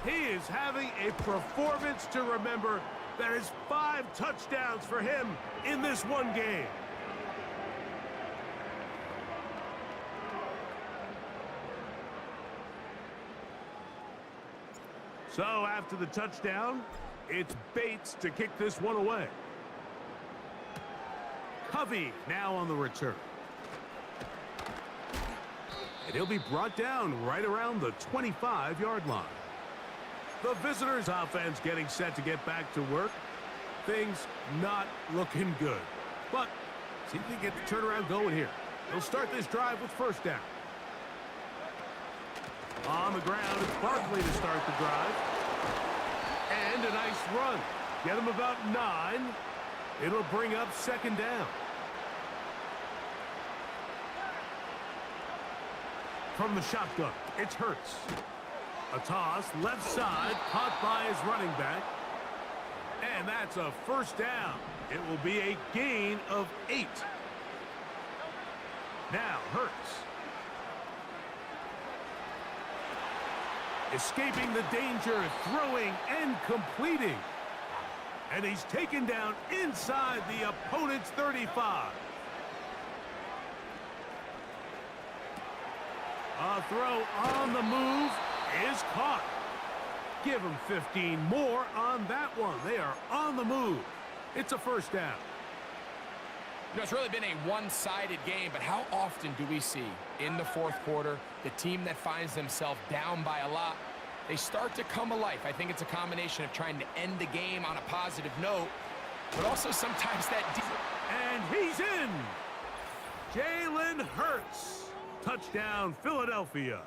B: He is having a performance to remember. That is 5 touchdowns for him in this one game. So after the touchdown, it's Bates to kick this one away. Covey now on the return. And he'll be brought down right around the 25-yard line. The visitors' offense getting set to get back to work. Things not looking good. But see if they get the turnaround going here. They'll start this drive with 1st down. On the ground, it's Barkley to start the drive. And a nice run. Get him about 9. It'll bring up 2nd down. from the shotgun. It's Hurts. A toss, left side, caught by his running back. And that's a first down. It will be a gain of 8. Now, Hurts. Escaping the danger, throwing and completing. And he's taken down inside the opponent's 35. A throw on the move is caught. Give him 15 more on that one. They are on the move. It's a first down.
C: You know, it's really been a one-sided game, but how often do we see in the fourth quarter the team that finds themselves down by a lot, they start to come alive? I think it's a combination of trying to end the game on a positive note, but also sometimes that...
B: And he's in! Jalen Hurts. Touchdown, Philadelphia.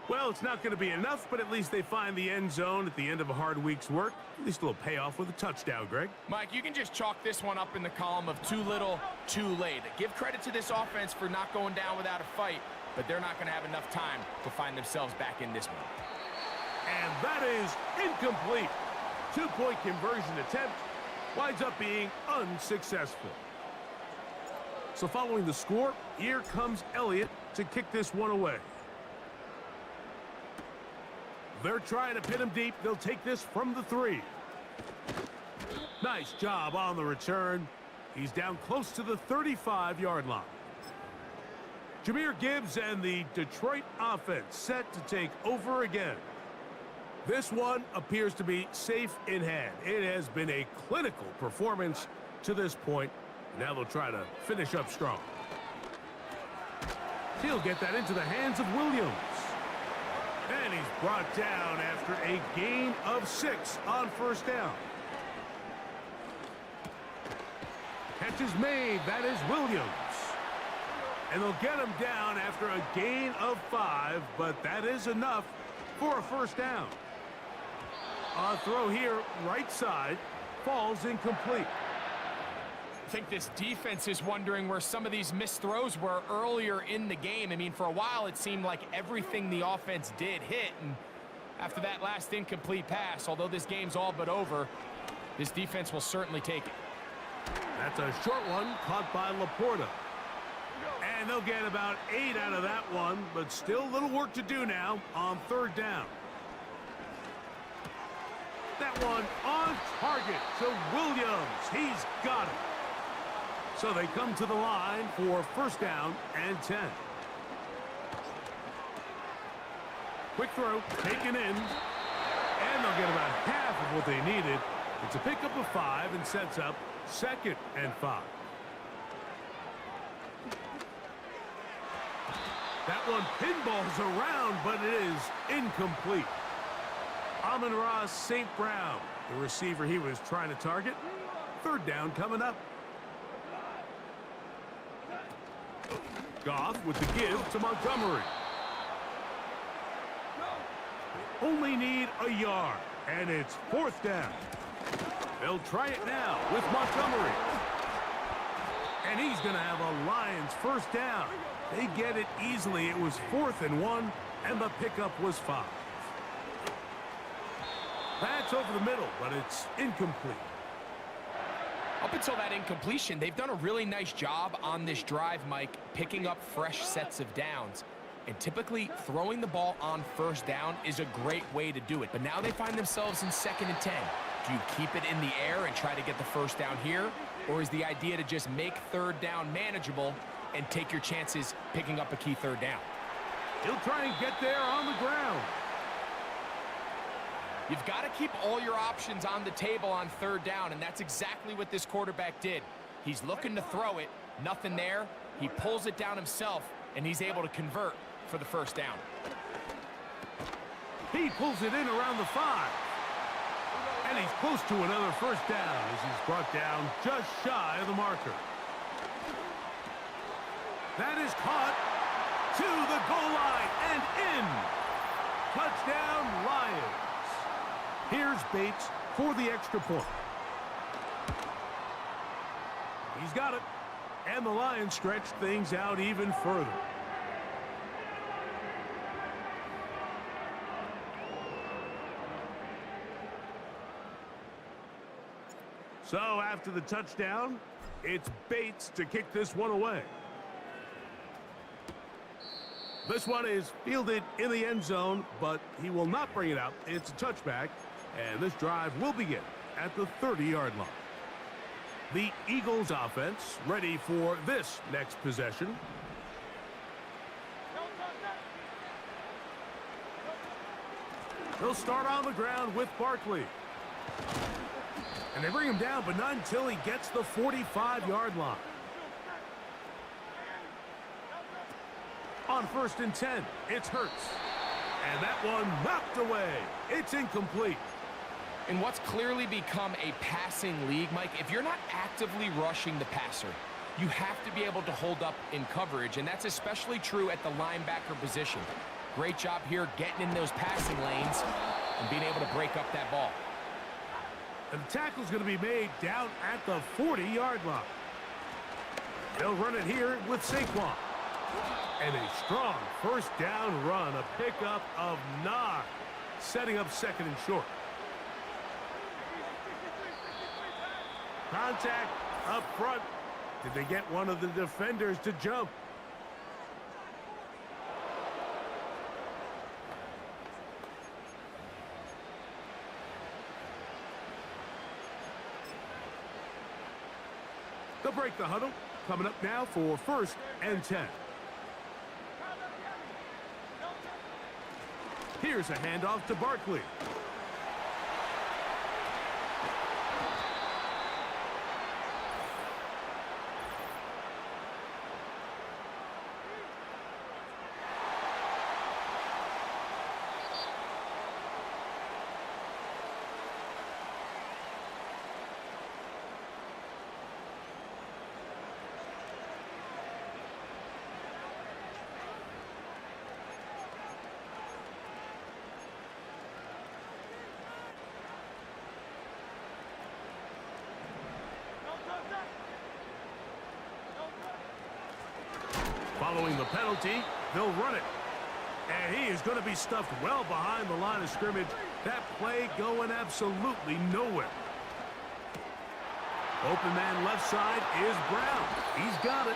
B: Well, it's not going to be enough, but at least they find the end zone at the end of a hard week's work. At least a little payoff with a touchdown, Greg.
C: Mike, you can just chalk this one up in the column of too little, too late. Give credit to this offense for not going down without a fight, but they're not going to have enough time to find themselves back in this one.
B: And that is incomplete. 2-point conversion attempt winds up being unsuccessful. So following the score, here comes Elliott to kick this one away. They're trying to pin him deep. They'll take this from the 3. Nice job on the return. He's down close to the 35-yard line. Jahmyr Gibbs and the Detroit offense set to take over again. This one appears to be safe in hand. It has been a clinical performance to this point. Now they'll try to finish up strong. He'll get that into the hands of Williams. And he's brought down after a gain of 6 on first down. Catch is made. That is Williams. And they'll get him down after a gain of 5, but that is enough for a first down. A throw here, right side, falls incomplete.
C: I think this defense is wondering where some of these missed throws were earlier in the game. I mean, for a while, it seemed like everything the offense did hit. And after that last incomplete pass, although this game's all but over, this defense will certainly take it.
B: That's a short one caught by Laporta. And they'll get about 8 out of that one, but still a little work to do now on third down. That one on target to Williams. He's got it. So they come to the line for first down and 10. Quick throw, taken in. And they'll get about half of what they needed. It's a pickup of 5 and sets up 2nd and 5. That one pinballs around, but it is incomplete. Amon-Ra St. Brown, the receiver he was trying to target. Third down coming up. Goff with the give to Montgomery. They only need a yard, and it's fourth down. They'll try it now with Montgomery. And he's going to have a Lions first down. They get it easily. It was 4th and 1, and the pickup was 5. That's over the middle, but it's incomplete.
C: Up until that incompletion, they've done a really nice job on this drive, Mike, picking up fresh sets of downs. And typically, throwing the ball on first down is a great way to do it. But now they find themselves in 2nd and 10. Do you keep it in the air and try to get the first down here? Or is the idea to just make third down manageable and take your chances picking up a key third down?
B: He'll try and get there on the ground.
C: You've got to keep all your options on the table on third down, and that's exactly what this quarterback did. He's looking to throw it, nothing there. He pulls it down himself, and he's able to convert for the first down.
B: He pulls it in around the 5. And he's close to another first down as he's brought down just shy of the marker. That is caught to the goal line and in. Touchdown, Lions. Here's Bates for the extra point. He's got it. And the Lions stretch things out even further. So after the touchdown, it's Bates to kick this one away. This one is fielded in the end zone, but he will not bring it out. It's a touchback, and this drive will begin at the 30-yard line. The Eagles offense ready for this next possession. They'll start on the ground with Barkley. And they bring him down, but not until he gets the 45-yard line. On 1st and 10, it's Hurts. And that one knocked away. It's incomplete.
C: In what's clearly become a passing league, Mike, if you're not actively rushing the passer, you have to be able to hold up in coverage, and that's especially true at the linebacker position. Great job here getting in those passing lanes and being able to break up that ball.
B: And the tackle's going to be made down at the 40-yard line. They'll run it here with Saquon. And a strong first down run, a pickup of 9, setting up 2nd and short. Contact up front. Did they get one of the defenders to jump? They'll break the huddle. Coming up now for 1st and 10. Here's a handoff to Barkley. Following the penalty, they'll run it. And he is going to be stuffed well behind the line of scrimmage. That play going absolutely nowhere. Open man left side is Brown. He's got it.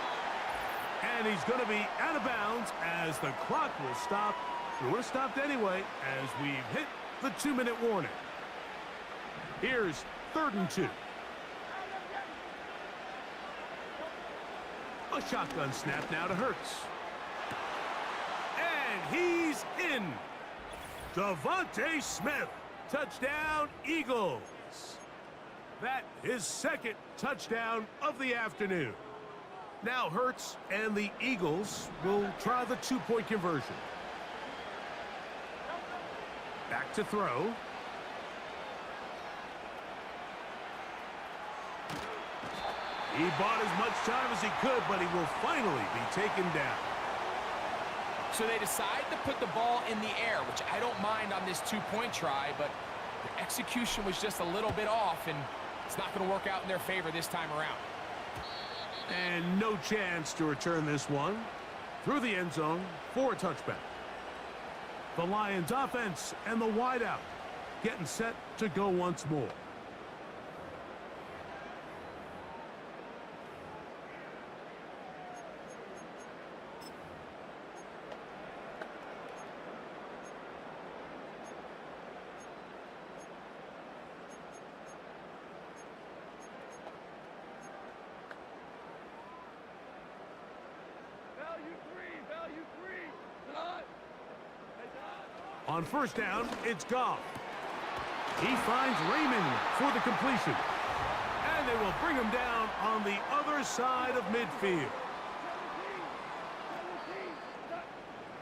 B: And he's going to be out of bounds as the clock will stop. It would have stopped anyway as we've hit the 2-minute warning. Here's 3rd and 2. A shotgun snap now to Hurts. And he's in. Devontae Smith. Touchdown, Eagles. That is 2nd touchdown of the afternoon. Now Hurts and the Eagles will try the 2-point conversion. Back to throw. He bought as much time as he could, but he will finally be taken down.
C: So they decide to put the ball in the air, which I don't mind on this 2-point try, but the execution was just a little bit off, and it's not going to work out in their favor this time around.
B: And no chance to return this one through the end zone for a touchback. The Lions offense and the wideout getting set to go once more. On 1st down, it's Goff. He finds Raymond for the completion. And they will bring him down on the other side of midfield.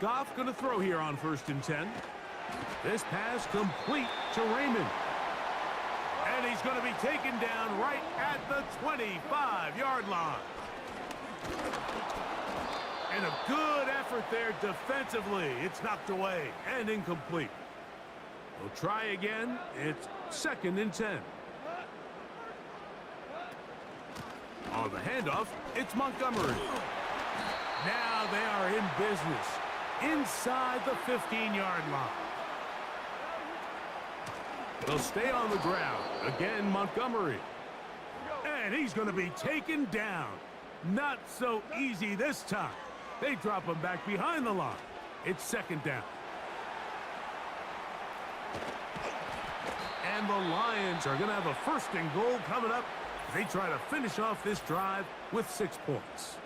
B: Goff going to throw here on 1st and 10. This pass complete to Raymond. And he's going to be taken down right at the 25-yard line. And a good effort there defensively. It's knocked away and incomplete. We'll try again. It's 2nd and 10. On the handoff, it's Montgomery. Now they are in business inside the 15-yard line. They'll stay on the ground. Again, Montgomery. And he's going to be taken down. Not so easy this time. They drop him back behind the line. It's second down. And the Lions are going to have a first and goal coming up. They try to finish off this drive with 6 points.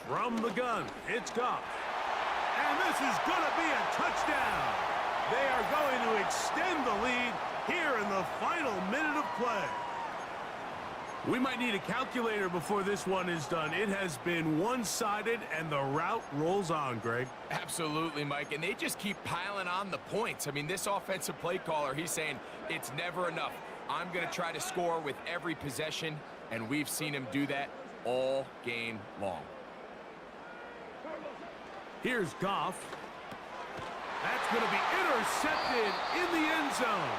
B: From the gun, it's Goff. And this is going to be a touchdown. They are going to extend the lead here in the final minute of play. We might need a calculator before this one is done. It has been one-sided, and the route rolls on, Greg.
C: Absolutely, Mike, and they just keep piling on the points. I mean, this offensive play caller, he's saying it's never enough. I'm going to try to score with every possession, and we've seen him do that all game long.
B: Here's Goff. That's going to be intercepted in the end zone.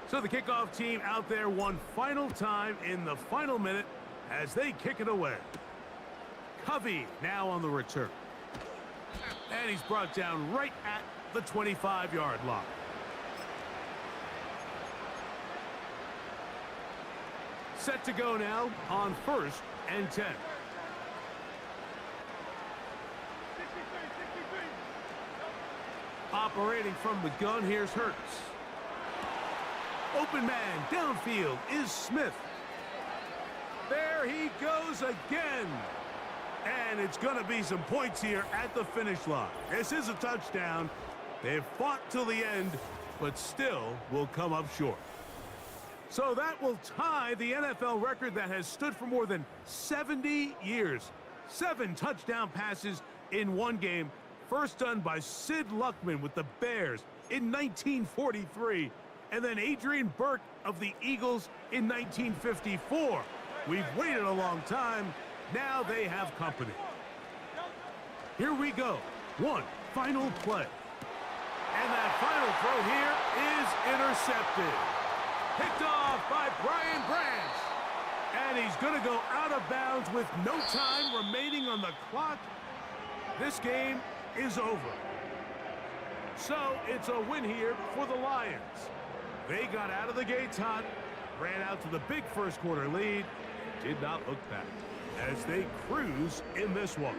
B: So the kickoff team out there one final time in the final minute as they kick it away. Covey now on the return. And he's brought down right at the 25-yard line. Set to go now on 1st and 10. Operating from the gun, here's Hurts. Open man downfield is Smith. There he goes again. And it's going to be some points here at the finish line. This is a touchdown. They've fought till the end, but still will come up short. So that will tie the NFL record that has stood for more than 70 years. 7 touchdown passes in one game. First done by Sid Luckman with the Bears in 1943. And then Adrian Burke of the Eagles in 1954. We've waited a long time. Now they have company. Here we go. One final play. And that final throw here is intercepted. Picked off by Brian Branch. And he's going to go out of bounds with no time remaining on the clock. This game is over. So it's a win here for the Lions. They got out of the gates hot, ran out to the big first quarter lead, did not look back as they cruise in this one.